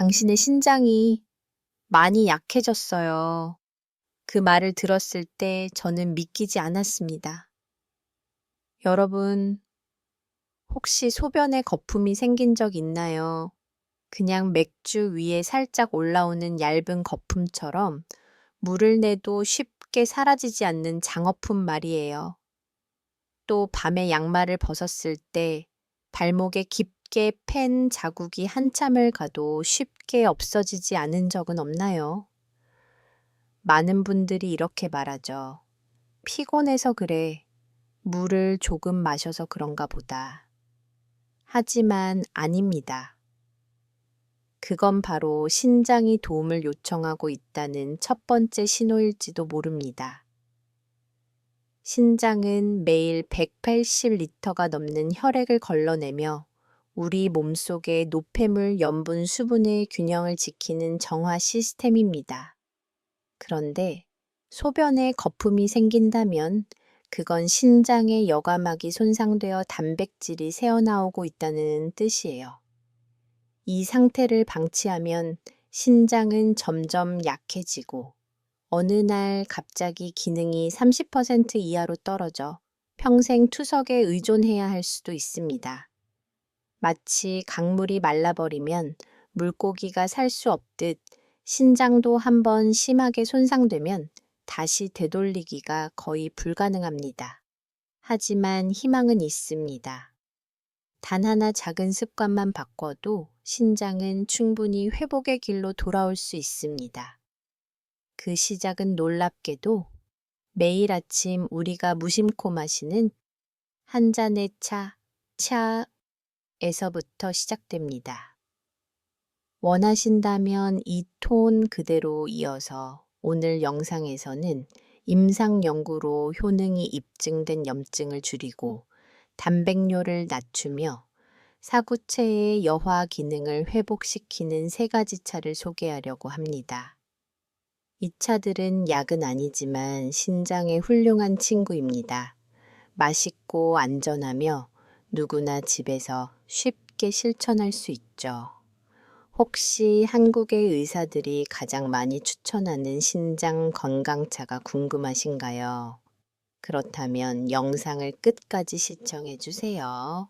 당신의 신장이 많이 약해졌어요. 그 말을 들었을 때 저는 믿기지 않았습니다. 여러분, 혹시 소변에 거품이 생긴 적 있나요? 그냥 맥주 위에 살짝 올라오는 얇은 거품처럼 물을 내도 쉽게 사라지지 않는 장어품 말이에요. 또 밤에 양말을 벗었을 때 발목에 깊게 팬 자국이 한참을 가도 쉽게 없어지지 않은 적은 없나요? 많은 분들이 이렇게 말하죠. 피곤해서 그래. 물을 조금 마셔서 그런가 보다. 하지만 아닙니다. 그건 바로 신장이 도움을 요청하고 있다는 첫 번째 신호일지도 모릅니다. 신장은 매일 180리터가 넘는 혈액을 걸러내며 우리 몸속의 노폐물, 염분, 수분의 균형을 지키는 정화 시스템입니다. 그런데 소변에 거품이 생긴다면 그건 신장의 여과막이 손상되어 단백질이 새어나오고 있다는 뜻이에요. 이 상태를 방치하면 신장은 점점 약해지고 어느 날 갑자기 기능이 30% 이하로 떨어져 평생 투석에 의존해야 할 수도 있습니다. 마치 강물이 말라버리면 물고기가 살 수 없듯 신장도 한번 심하게 손상되면 다시 되돌리기가 거의 불가능합니다. 하지만 희망은 있습니다. 단 하나 작은 습관만 바꿔도 신장은 충분히 회복의 길로 돌아올 수 있습니다. 그 시작은 놀랍게도 매일 아침 우리가 무심코 마시는 한 잔의 차에서부터 시작됩니다. 원하신다면 이 톤 그대로 이어서 오늘 영상에서는 임상 연구로 효능이 입증된 염증을 줄이고 단백뇨를 낮추며 사구체의 여화 기능을 회복시키는 3가지 차를 소개하려고 합니다. 이 차들은 약은 아니지만 신장에 훌륭한 친구입니다. 맛있고 안전하며 누구나 집에서 쉽게 실천할 수 있죠. 혹시 한국의 의사들이 가장 많이 추천하는 신장 건강차가 궁금하신가요? 그렇다면 영상을 끝까지 시청해 주세요.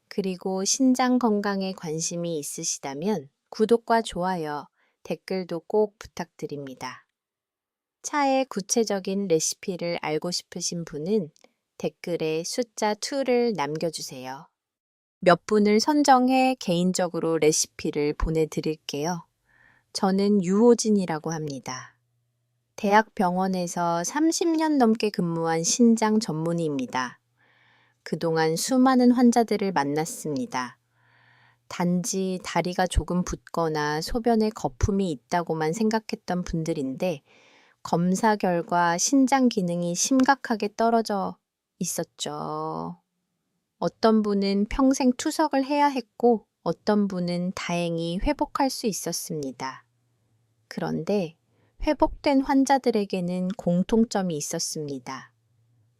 그리고 신장 건강에 관심이 있으시다면 구독과 좋아요, 댓글도 꼭 부탁드립니다. 차의 구체적인 레시피를 알고 싶으신 분은 댓글에 숫자 2를 남겨주세요. 몇 분을 선정해 개인적으로 레시피를 보내드릴게요. 저는 유호진이라고 합니다. 대학병원에서 30년 넘게 근무한 신장 전문의입니다. 그동안 수많은 환자들을 만났습니다. 단지 다리가 조금 붓거나 소변에 거품이 있다고만 생각했던 분들인데 검사 결과 신장 기능이 심각하게 떨어져 있었죠. 어떤 분은 평생 투석을 해야 했고 어떤 분은 다행히 회복할 수 있었습니다. 그런데 회복된 환자들에게는 공통점이 있었습니다.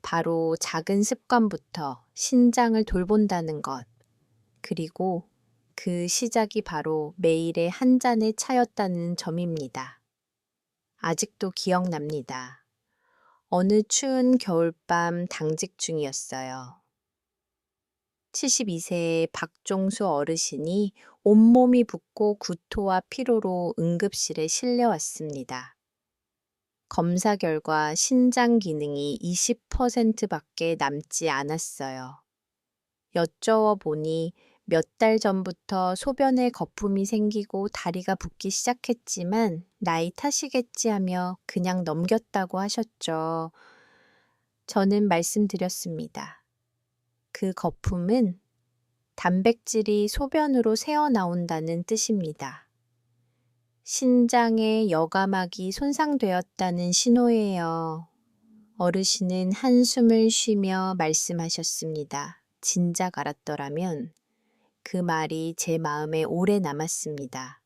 바로 작은 습관부터 신장을 돌본다는 것, 그리고 그 시작이 바로 매일의 한 잔의 차였다는 점입니다. 아직도 기억납니다. 어느 추운 겨울밤 당직 중이었어요. 72세의 박종수 어르신이 온몸이 붓고 구토와 피로로 응급실에 실려왔습니다. 검사 결과 신장 기능이 20%밖에 남지 않았어요. 여쭤 보니 몇 달 전부터 소변에 거품이 생기고 다리가 붓기 시작했지만 나이 탓이겠지 하며 그냥 넘겼다고 하셨죠. 저는 말씀드렸습니다. 그 거품은 단백질이 소변으로 새어나온다는 뜻입니다. 신장의 여과막이 손상되었다는 신호예요. 어르신은 한숨을 쉬며 말씀하셨습니다. 진작 알았더라면 그 말이 제 마음에 오래 남았습니다.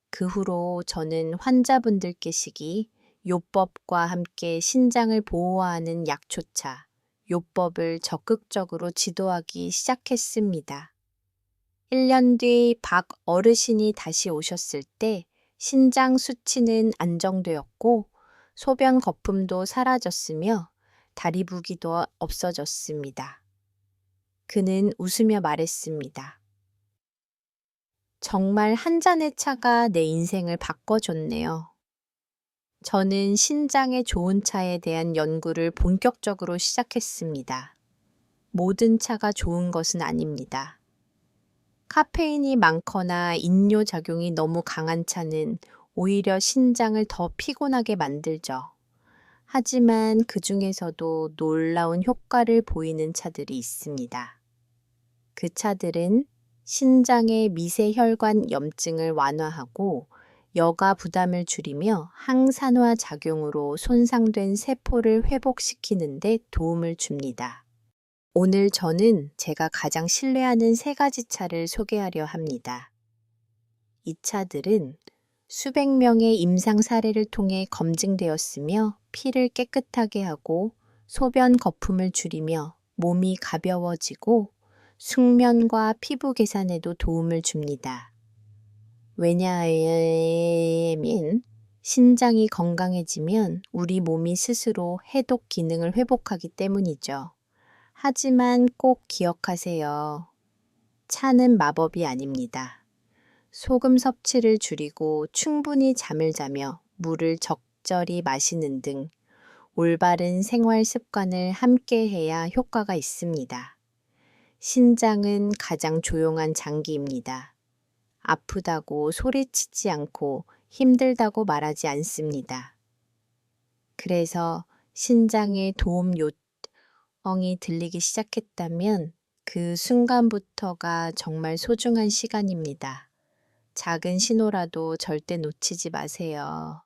그 후로 저는 환자분들께 시기 요법과 함께 신장을 보호하는 약초차, 요법을 적극적으로 지도하기 시작했습니다. 1년 뒤 박 어르신이 다시 오셨을 때 신장 수치는 안정되었고 소변 거품도 사라졌으며 다리 부기도 없어졌습니다. 그는 웃으며 말했습니다. 정말 한 잔의 차가 내 인생을 바꿔줬네요. 저는 신장에 좋은 차에 대한 연구를 본격적으로 시작했습니다. 모든 차가 좋은 것은 아닙니다. 카페인이 많거나 인뇨 작용이 너무 강한 차는 오히려 신장을 더 피곤하게 만들죠. 하지만 그 중에서도 놀라운 효과를 보이는 차들이 있습니다. 그 차들은 신장의 미세혈관 염증을 완화하고 여가 부담을 줄이며 항산화 작용으로 손상된 세포를 회복시키는 데 도움을 줍니다. 오늘 저는 제가 가장 신뢰하는 3가지 차를 소개하려 합니다. 이 차들은 수백 명의 임상 사례를 통해 검증되었으며 피를 깨끗하게 하고 소변 거품을 줄이며 몸이 가벼워지고 숙면과 피부 개선에도 도움을 줍니다. 왜냐하면 신장이 건강해지면 우리 몸이 스스로 해독 기능을 회복하기 때문이죠. 하지만 꼭 기억하세요. 차는 마법이 아닙니다. 소금 섭취를 줄이고 충분히 잠을 자며 물을 적절히 마시는 등 올바른 생활 습관을 함께 해야 효과가 있습니다. 신장은 가장 조용한 장기입니다. 아프다고 소리치지 않고 힘들다고 말하지 않습니다. 그래서 신장에 도움 요청이 들리기 시작했다면 그 순간부터가 정말 소중한 시간입니다. 작은 신호라도 절대 놓치지 마세요.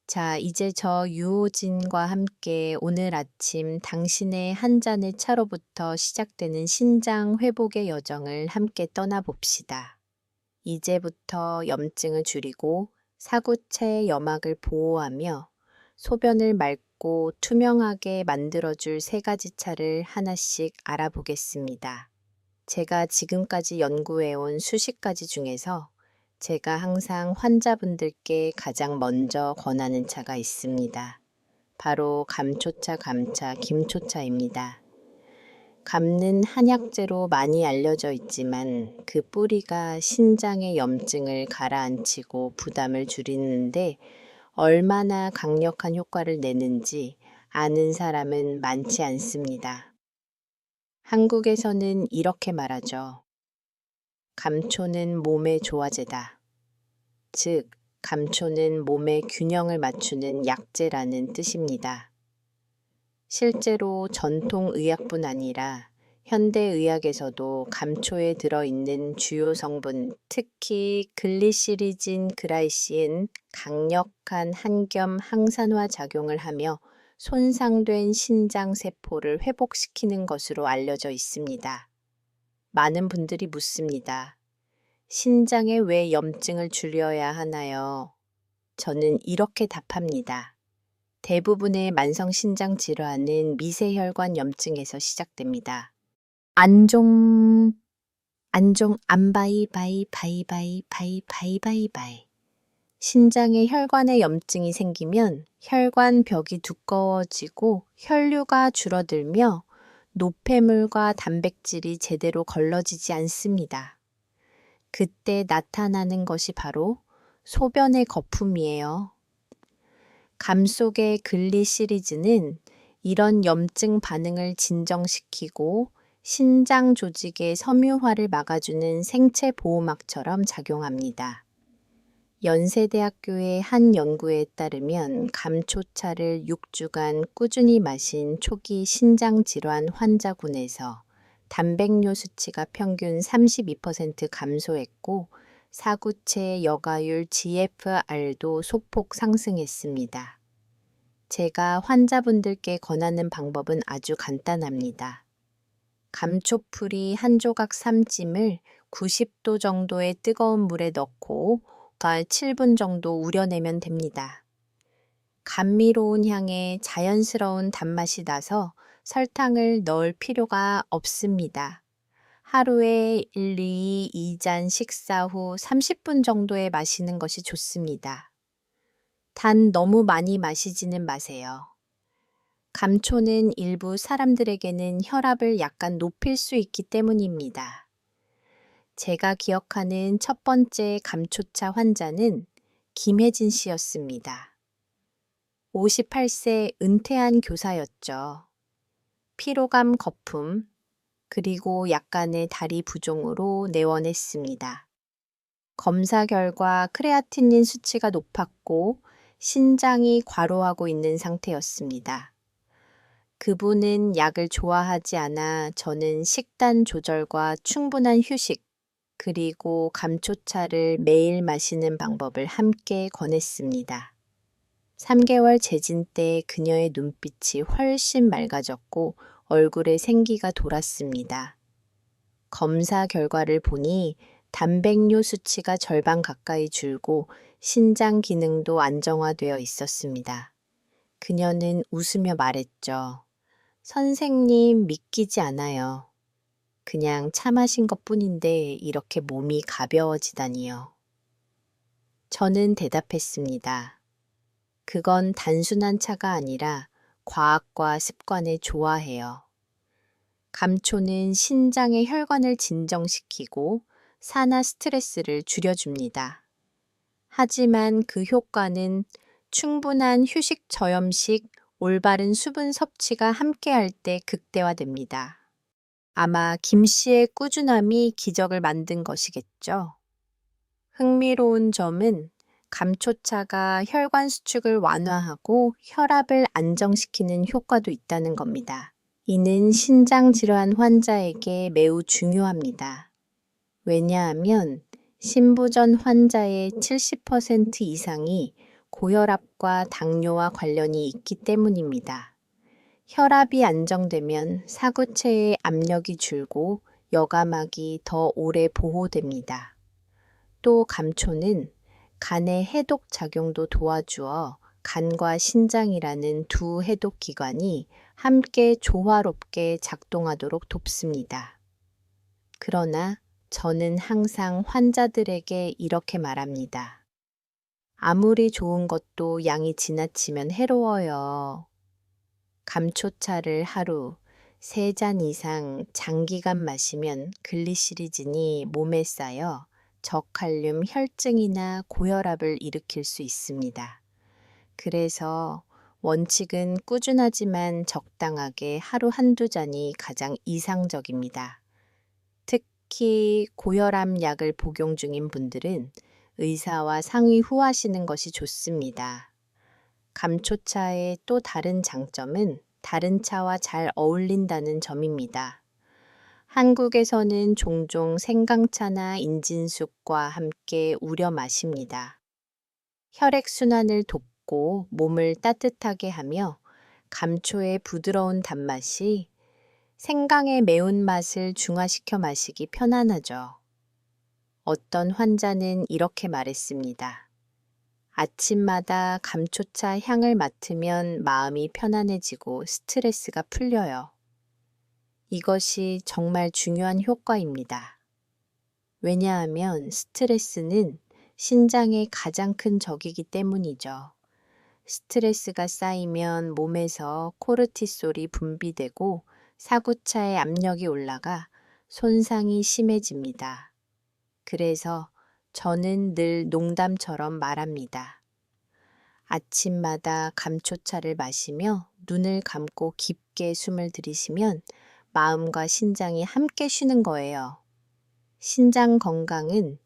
자, 이제 저 유호진과 함께 오늘 아침 당신의 한 잔의 차로부터 시작되는 신장 회복의 여정을 함께 떠나봅시다. 이제부터 염증을 줄이고 사구체의 염막을 보호하며 소변을 맑고 투명하게 만들어줄 3가지 차를 하나씩 알아보겠습니다. 제가 지금까지 연구해온 수십 가지 중에서 제가 항상 환자분들께 가장 먼저 권하는 차가 있습니다. 바로 감초차, 감차, 김초차입니다. 감는 한약재로 많이 알려져 있지만 그 뿌리가 신장의 염증을 가라앉히고 부담을 줄이는데 얼마나 강력한 효과를 내는지 아는 사람은 많지 않습니다. 한국에서는 이렇게 말하죠. 감초는 몸의 조화제다. 즉, 감초는 몸의 균형을 맞추는 약재라는 뜻입니다. 실제로 전통의학뿐 아니라 현대의학에서도 감초에 들어있는 주요 성분, 특히 글리시리진 그라이신 강력한 한겸 항산화 작용을 하며 손상된 신장 세포를 회복시키는 것으로 알려져 있습니다. 많은 분들이 묻습니다. 신장에 왜 염증을 줄여야 하나요? 저는 이렇게 답합니다. 대부분의 만성신장 질환은 미세혈관 염증에서 시작됩니다. 안바이. 신장에 혈관에 염증이 생기면 혈관벽이 두꺼워지고 혈류가 줄어들며 노폐물과 단백질이 제대로 걸러지지 않습니다. 그때 나타나는 것이 바로 소변의 거품이에요. 감 속의 글리시리즈는 이런 염증 반응을 진정시키고 신장 조직의 섬유화를 막아주는 생체 보호막처럼 작용합니다. 연세대학교의 한 연구에 따르면 감초차를 6주간 꾸준히 마신 초기 신장질환 환자군에서 단백뇨 수치가 평균 32% 감소했고 사구체 여가율 GFR도 소폭 상승했습니다. 제가 환자분들께 권하는 방법은 아주 간단합니다. 감초풀이 한 조각 3찜을 90도 정도의 뜨거운 물에 넣고 7분 정도 우려내면 됩니다. 감미로운 향에 자연스러운 단맛이 나서 설탕을 넣을 필요가 없습니다. 하루에 1, 2잔 식사 후 30분 정도에 마시는 것이 좋습니다. 단 너무 많이 마시지는 마세요. 감초는 일부 사람들에게는 혈압을 약간 높일 수 있기 때문입니다. 제가 기억하는 첫 번째 감초차 환자는 김혜진 씨였습니다. 58세 은퇴한 교사였죠. 피로감 거품, 그리고 약간의 다리 부종으로 내원했습니다. 검사 결과 크레아티닌 수치가 높았고 신장이 과로하고 있는 상태였습니다. 그분은 약을 좋아하지 않아 저는 식단 조절과 충분한 휴식, 그리고 감초차를 매일 마시는 방법을 함께 권했습니다. 3개월 재진 때 그녀의 눈빛이 훨씬 맑아졌고 얼굴에 생기가 돌았습니다. 검사 결과를 보니 단백뇨 수치가 절반 가까이 줄고 신장 기능도 안정화되어 있었습니다. 그녀는 웃으며 말했죠. 선생님, 믿기지 않아요. 그냥 차 마신 것뿐인데 이렇게 몸이 가벼워지다니요. 저는 대답했습니다. 그건 단순한 차가 아니라 과학과 습관에 조화해요. 감초는 신장의 혈관을 진정시키고 산화 스트레스를 줄여줍니다. 하지만 그 효과는 충분한 휴식 저염식, 올바른 수분 섭취가 함께할 때 극대화됩니다. 아마 김 씨의 꾸준함이 기적을 만든 것이겠죠. 흥미로운 점은 감초차가 혈관 수축을 완화하고 혈압을 안정시키는 효과도 있다는 겁니다. 이는 신장 질환 환자에게 매우 중요합니다. 왜냐하면 신부전 환자의 70% 이상이 고혈압과 당뇨와 관련이 있기 때문입니다. 혈압이 안정되면 사구체의 압력이 줄고 여감막이 더 오래 보호됩니다. 또 감초는 간의 해독 작용도 도와주어 간과 신장이라는 두 해독 기관이 함께 조화롭게 작동하도록 돕습니다. 그러나 저는 항상 환자들에게 이렇게 말합니다. 아무리 좋은 것도 양이 지나치면 해로워요. 감초차를 하루 3잔 이상 장기간 마시면 글리시리진이 몸에 쌓여 저칼륨 혈증이나 고혈압을 일으킬 수 있습니다. 그래서 원칙은 꾸준하지만 적당하게 하루 한두 잔이 가장 이상적입니다. 특히 고혈압 약을 복용 중인 분들은 의사와 상의 후 하시는 것이 좋습니다. 감초차의 또 다른 장점은 다른 차와 잘 어울린다는 점입니다. 한국에서는 종종 생강차나 인진숙과 함께 우려 마십니다. 혈액순환을 돕고 몸을 따뜻하게 하며 감초의 부드러운 단맛이 생강의 매운맛을 중화시켜 마시기 편안하죠. 어떤 환자는 이렇게 말했습니다. 아침마다 감초차 향을 맡으면 마음이 편안해지고 스트레스가 풀려요. 이것이 정말 중요한 효과입니다. 왜냐하면 스트레스는 신장의 가장 큰 적이기 때문이죠. 스트레스가 쌓이면 몸에서 코르티솔이 분비되고 사구차의 압력이 올라가 손상이 심해집니다. 그래서 저는 늘 농담처럼 말합니다. 아침마다 감초차를 마시며 눈을 감고 깊게 숨을 들이쉬면 마음과 신장이 함께 쉬는 거예요. 신장 건강은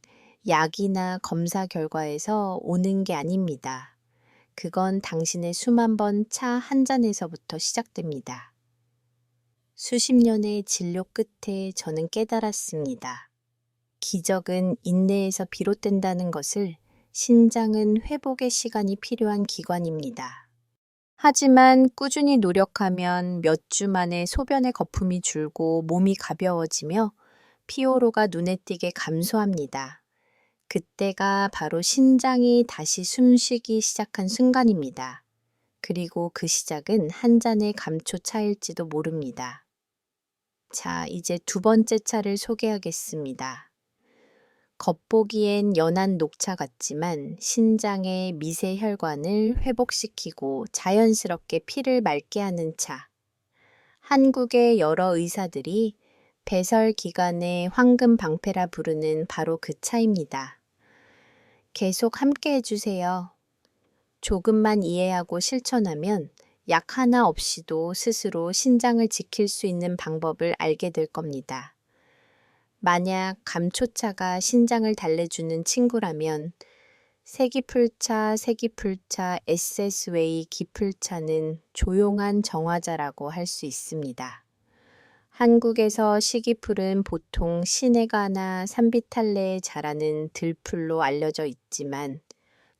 약이나 검사 결과에서 오는 게 아닙니다. 그건 당신의 수만 번 차 한 잔에서부터 시작됩니다. 수십 년의 진료 끝에 저는 깨달았습니다. 기적은 인내에서 비롯된다는 것을 신장은 회복의 시간이 필요한 기관입니다. 하지만 꾸준히 노력하면 몇 주 만에 소변의 거품이 줄고 몸이 가벼워지며 피로가 눈에 띄게 감소합니다. 그때가 바로 신장이 다시 숨쉬기 시작한 순간입니다. 그리고 그 시작은 한 잔의 감초차일지도 모릅니다. 자, 이제 두 번째 차를 소개하겠습니다. 겉보기엔 연한 녹차 같지만 신장의 미세 혈관을 회복시키고 자연스럽게 피를 맑게 하는 차. 한국의 여러 의사들이 배설 기간에 황금 방패라 부르는 바로 그 차입니다. 계속 함께 해주세요. 조금만 이해하고 실천하면 약 하나 없이도 스스로 신장을 지킬 수 있는 방법을 알게 될 겁니다. 만약 감초차가 신장을 달래주는 친구라면 세기풀차, SS웨이 기풀차는 조용한 정화자라고 할 수 있습니다. 한국에서 시기풀은 보통 시내가나 산비탈레에 자라는 들풀로 알려져 있지만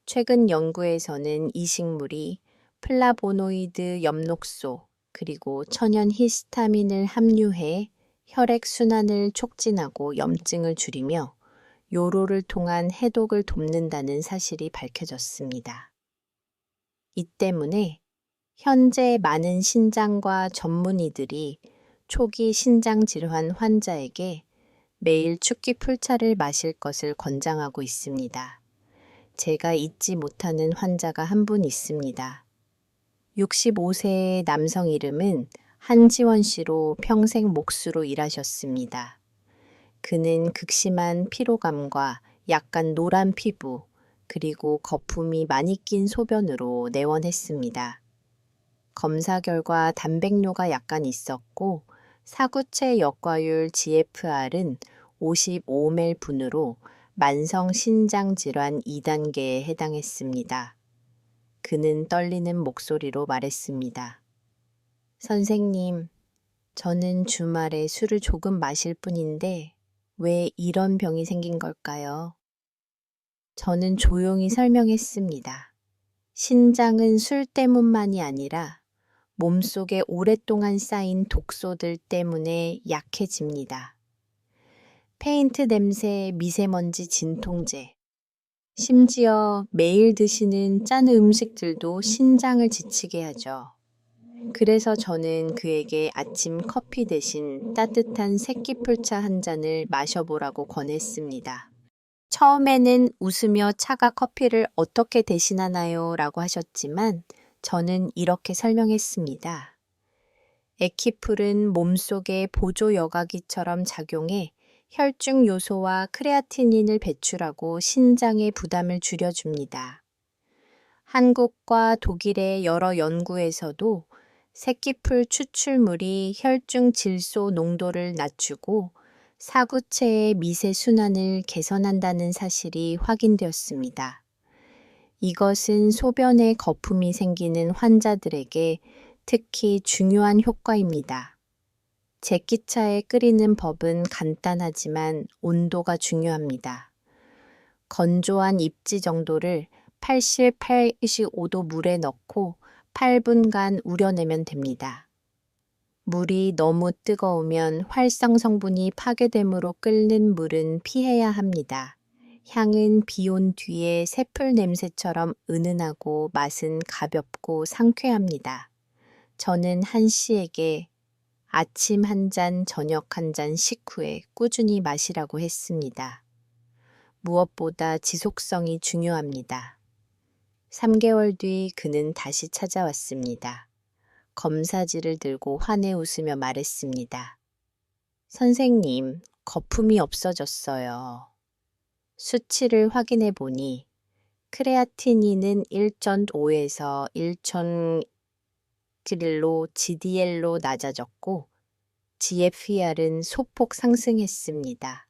최근 연구에서는 이 식물이 플라보노이드 엽록소 그리고 천연 히스타민을 함유해 혈액순환을 촉진하고 염증을 줄이며 요로를 통한 해독을 돕는다는 사실이 밝혀졌습니다. 이 때문에 현재 많은 신장과 전문의들이 초기 신장 질환 환자에게 매일 축기 풀차를 마실 것을 권장하고 있습니다. 제가 잊지 못하는 환자가 한 분 있습니다. 65세의 남성 이름은 한지원 씨로 평생 몫으로 일하셨습니다. 그는 극심한 피로감과 약간 노란 피부, 그리고 거품이 많이 낀 소변으로 내원했습니다. 검사 결과 단백뇨가 약간 있었고 사구체 역과율 GFR은 55ml 분으로 만성 신장 질환 2단계에 해당했습니다. 그는 떨리는 목소리로 말했습니다. 선생님, 저는 주말에 술을 조금 마실 뿐인데 왜 이런 병이 생긴 걸까요? 저는 조용히 설명했습니다. 신장은 술 때문만이 아니라 몸속에 오랫동안 쌓인 독소들 때문에 약해집니다. 페인트 냄새, 미세먼지 진통제, 심지어 매일 드시는 짠 음식들도 신장을 지치게 하죠. 그래서 저는 그에게 아침 커피 대신 따뜻한 새끼풀차 한 잔을 마셔보라고 권했습니다. 처음에는 웃으며 차가 커피를 어떻게 대신하나요? 라고 하셨지만 저는 이렇게 설명했습니다. 에키풀은 몸속에 보조 여과기처럼 작용해 혈중 요소와 크레아티닌을 배출하고 신장의 부담을 줄여줍니다. 한국과 독일의 여러 연구에서도 새끼풀 추출물이 혈중 질소 농도를 낮추고 사구체의 미세 순환을 개선한다는 사실이 확인되었습니다. 이것은 소변에 거품이 생기는 환자들에게 특히 중요한 효과입니다. 제끼차에 끓이는 법은 간단하지만 온도가 중요합니다. 건조한 입지 정도를 88-85도 물에 넣고 8분간 우려내면 됩니다. 물이 너무 뜨거우면 활성 성분이 파괴되므로 끓는 물은 피해야 합니다. 향은 비온 뒤에 새풀 냄새처럼 은은하고 맛은 가볍고 상쾌합니다. 저는 한 씨에게 아침 한 잔, 저녁 한 잔 식후에 꾸준히 마시라고 했습니다. 무엇보다 지속성이 중요합니다. 3개월 뒤 그는 다시 찾아왔습니다. 검사지를 들고 환해 웃으며 말했습니다. 선생님, 거품이 없어졌어요. 수치를 확인해 보니 크레아티닌은 1.5에서 1.1로 GDL로 낮아졌고 GFR은 소폭 상승했습니다.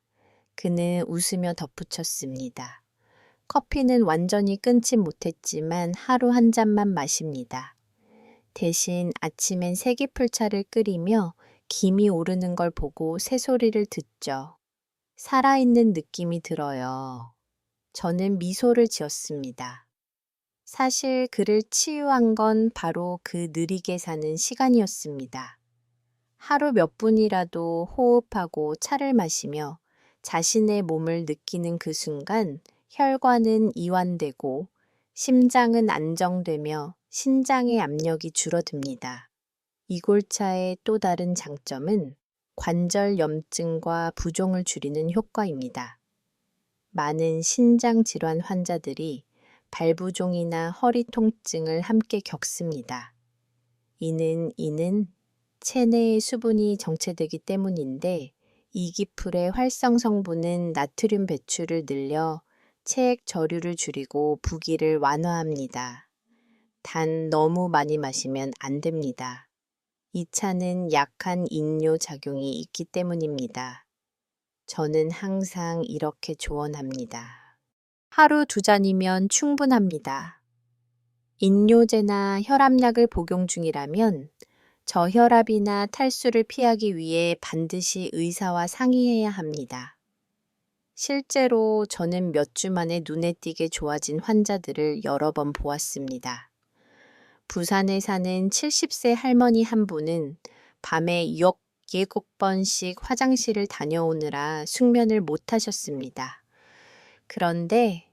그는 웃으며 덧붙였습니다. 커피는 완전히 끊지 못했지만 하루 한 잔만 마십니다. 대신 아침엔 세기풀차를 끓이며 김이 오르는 걸 보고 새소리를 듣죠. 살아있는 느낌이 들어요. 저는 미소를 지었습니다. 사실 그를 치유한 건 바로 그 느리게 사는 시간이었습니다. 하루 몇 분이라도 호흡하고 차를 마시며 자신의 몸을 느끼는 그 순간 혈관은 이완되고 심장은 안정되며 신장의 압력이 줄어듭니다. 이골차의 또 다른 장점은 관절 염증과 부종을 줄이는 효과입니다. 많은 신장 질환 환자들이 발부종이나 허리 통증을 함께 겪습니다. 이는 체내의 수분이 정체되기 때문인데 이기풀의 활성 성분은 나트륨 배출을 늘려 체액 저류를 줄이고 부기를 완화합니다. 단 너무 많이 마시면 안 됩니다. 이 차는 약한 인뇨 작용이 있기 때문입니다. 저는 항상 이렇게 조언합니다. 하루 2잔이면 충분합니다. 인뇨제나 혈압약을 복용 중이라면 저혈압이나 탈수를 피하기 위해 반드시 의사와 상의해야 합니다. 실제로 저는 몇 주 만에 눈에 띄게 좋아진 환자들을 여러 번 보았습니다. 부산에 사는 70세 할머니 한 분은 밤에 7번씩 화장실을 다녀오느라 숙면을 못 하셨습니다. 그런데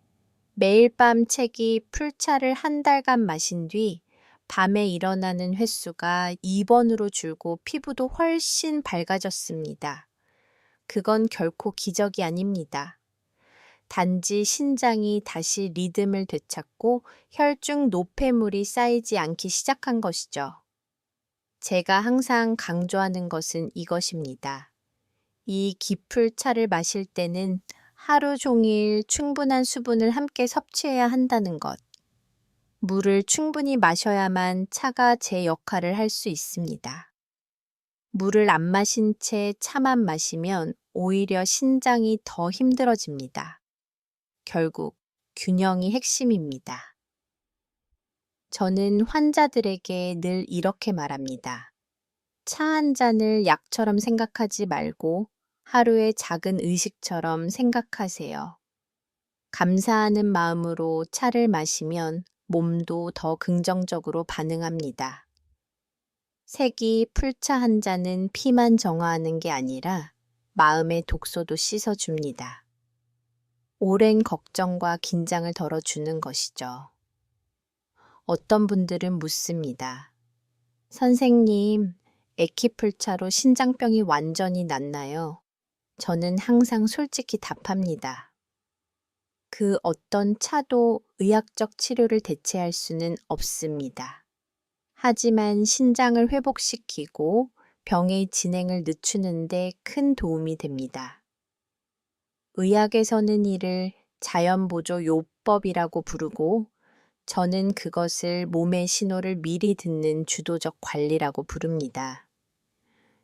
매일 밤 채기 풀차를 한 달간 마신 뒤 밤에 일어나는 횟수가 2번으로 줄고 피부도 훨씬 밝아졌습니다. 그건 결코 기적이 아닙니다. 단지 신장이 다시 리듬을 되찾고 혈중 노폐물이 쌓이지 않기 시작한 것이죠. 제가 항상 강조하는 것은 이것입니다. 이 기풀차를 마실 때는 하루 종일 충분한 수분을 함께 섭취해야 한다는 것. 물을 충분히 마셔야만 차가 제 역할을 할 수 있습니다. 물을 안 마신 채 차만 마시면 오히려 신장이 더 힘들어집니다. 결국 균형이 핵심입니다. 저는 환자들에게 늘 이렇게 말합니다. 차 한 잔을 약처럼 생각하지 말고 하루의 작은 의식처럼 생각하세요. 감사하는 마음으로 차를 마시면 몸도 더 긍정적으로 반응합니다. 색이 풀차 한 잔은 피만 정화하는 게 아니라 마음의 독소도 씻어줍니다. 오랜 걱정과 긴장을 덜어주는 것이죠. 어떤 분들은 묻습니다. 선생님, 에키풀차로 신장병이 완전히 낫나요? 저는 항상 솔직히 답합니다. 그 어떤 차도 의학적 치료를 대체할 수는 없습니다. 하지만 신장을 회복시키고 병의 진행을 늦추는 데 큰 도움이 됩니다. 의학에서는 이를 자연보조 요법이라고 부르고 저는 그것을 몸의 신호를 미리 듣는 주도적 관리라고 부릅니다.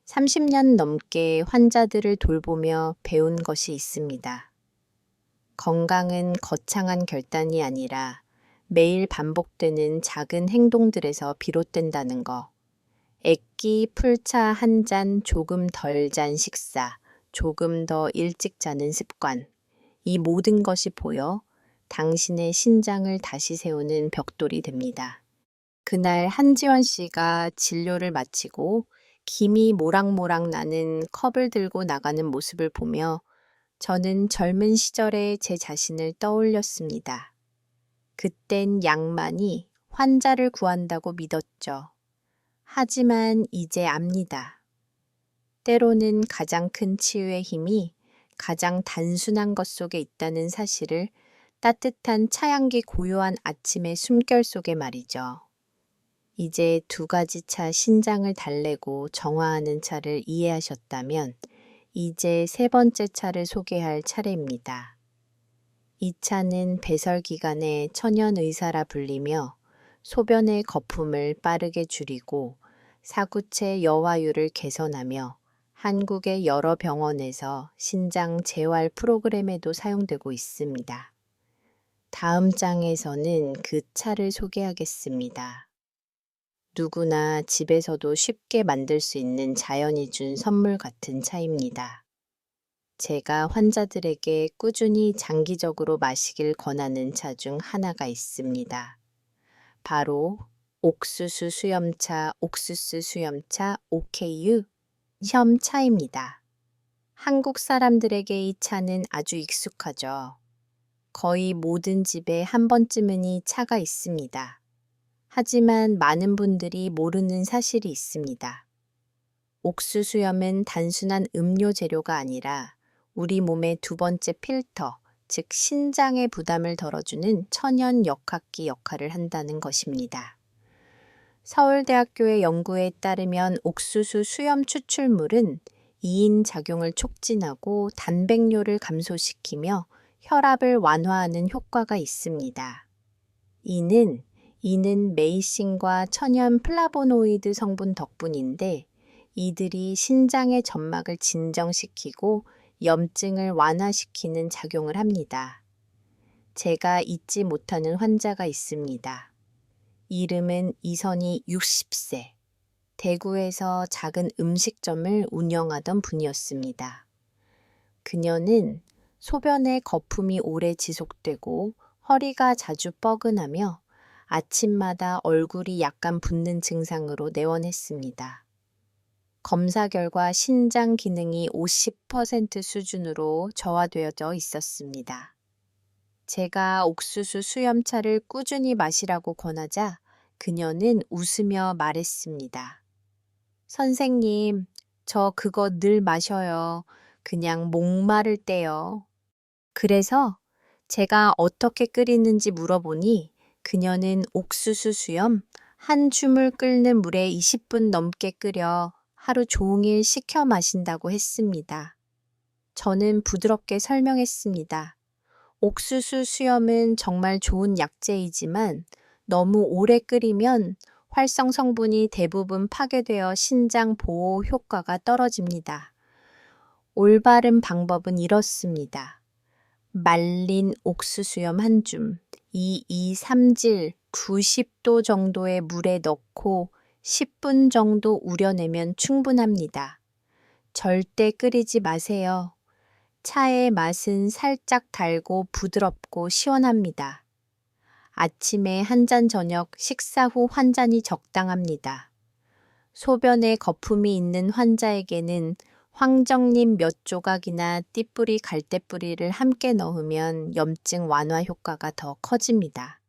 30년 넘게 환자들을 돌보며 배운 것이 있습니다. 건강은 거창한 결단이 아니라 매일 반복되는 작은 행동들에서 비롯된다는 거. 액기 풀차 한 잔 조금 덜 잔 식사, 조금 더 일찍 자는 습관. 이 모든 것이 보여 당신의 신장을 다시 세우는 벽돌이 됩니다. 그날 한지원 씨가 진료를 마치고 김이 모락모락 나는 컵을 들고 나가는 모습을 보며 저는 젊은 시절의 제 자신을 떠올렸습니다. 그땐 약만이 환자를 구한다고 믿었죠. 하지만 이제 압니다. 때로는 가장 큰 치유의 힘이 가장 단순한 것 속에 있다는 사실을 따뜻한 차향기 고요한 아침의 숨결 속에 말이죠. 이제 2가지 차 신장을 달래고 정화하는 차를 이해하셨다면 이제 3번째 차를 소개할 차례입니다. 이 차는 배설기관의 천연의사라 불리며 소변의 거품을 빠르게 줄이고 사구체 여화율을 개선하며 한국의 여러 병원에서 신장 재활 프로그램에도 사용되고 있습니다. 다음 장에서는 그 차를 소개하겠습니다. 누구나 집에서도 쉽게 만들 수 있는 자연이 준 선물 같은 차입니다. 제가 환자들에게 꾸준히 장기적으로 마시길 권하는 차 중 하나가 있습니다. 바로 옥수수 수염차 OKU 혐차입니다. 한국 사람들에게 이 차는 아주 익숙하죠. 거의 모든 집에 한 번쯤은 이 차가 있습니다. 하지만 많은 분들이 모르는 사실이 있습니다. 옥수수염은 단순한 음료 재료가 아니라 우리 몸의 두 번째 필터, 즉 신장의 부담을 덜어주는 천연 역학기 역할을 한다는 것입니다. 서울대학교의 연구에 따르면 옥수수 수염 추출물은 이인 작용을 촉진하고 단백뇨를 감소시키며 혈압을 완화하는 효과가 있습니다. 이는 메이신과 천연 플라보노이드 성분 덕분인데 이들이 신장의 점막을 진정시키고 염증을 완화시키는 작용을 합니다. 제가 잊지 못하는 환자가 있습니다. 이름은 이선희 60세. 대구에서 작은 음식점을 운영하던 분이었습니다. 그녀는 소변에 거품이 오래 지속되고 허리가 자주 뻐근하며 아침마다 얼굴이 약간 붓는 증상으로 내원했습니다. 검사 결과 신장 기능이 50% 수준으로 저하되어져 있었습니다. 제가 옥수수 수염차를 꾸준히 마시라고 권하자 그녀는 웃으며 말했습니다. 선생님, 저 그거 늘 마셔요. 그냥 목마를 때요. 그래서 제가 어떻게 끓이는지 물어보니 그녀는 옥수수 수염 한 줌을 끓는 물에 20분 넘게 끓여 하루 종일 식혀 마신다고 했습니다. 저는 부드럽게 설명했습니다. 옥수수 수염은 정말 좋은 약재이지만 너무 오래 끓이면 활성 성분이 대부분 파괴되어 신장 보호 효과가 떨어집니다. 올바른 방법은 이렇습니다. 말린 옥수수염 한 줌, 2-3질 90도 정도의 물에 넣고 10분 정도 우려내면 충분합니다. 절대 끓이지 마세요. 차의 맛은 살짝 달고 부드럽고 시원합니다. 아침에 한 잔, 저녁 식사 후 한 잔이 적당합니다. 소변에 거품이 있는 환자에게는 황정잎 몇 조각이나 띠뿌리, 갈대뿌리를 함께 넣으면 염증 완화 효과가 더 커집니다.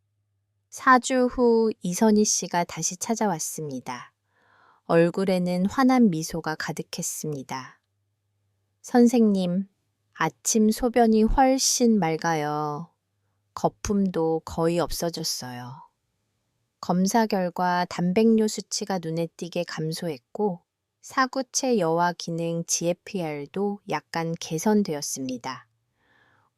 4주 후 이선희 씨가 다시 찾아왔습니다. 얼굴에는 환한 미소가 가득했습니다. 선생님, 아침 소변이 훨씬 맑아요. 거품도 거의 없어졌어요. 검사 결과 단백뇨 수치가 눈에 띄게 감소했고 사구체 여화 기능 GFR도 약간 개선되었습니다.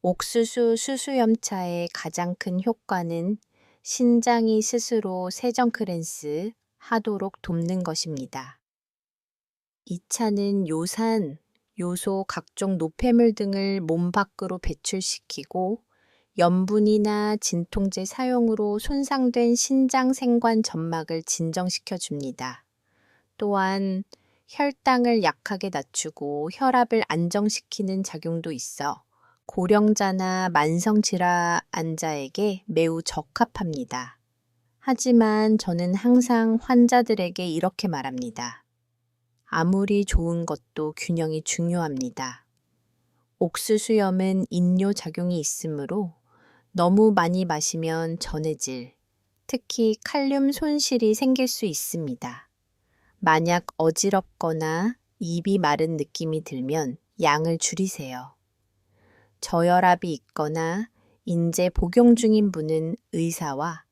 옥수수 수수염차의 가장 큰 효과는 신장이 스스로 세정 클렌스 하도록 돕는 것입니다. 이 차는 요산, 요소, 각종 노폐물 등을 몸 밖으로 배출시키고 염분이나 진통제 사용으로 손상된 신장 생관 점막을 진정시켜 줍니다. 또한 혈당을 약하게 낮추고 혈압을 안정시키는 작용도 있어 고령자나 만성질환자에게 매우 적합합니다. 하지만 저는 항상 환자들에게 이렇게 말합니다. 아무리 좋은 것도 균형이 중요합니다. 옥수수염은 인뇨 작용이 있으므로 너무 많이 마시면 전해질, 특히 칼륨 손실이 생길 수 있습니다. 만약 어지럽거나 입이 마른 느낌이 들면 양을 줄이세요. 저혈압이 있거나 인제 복용 중인 분은 의사와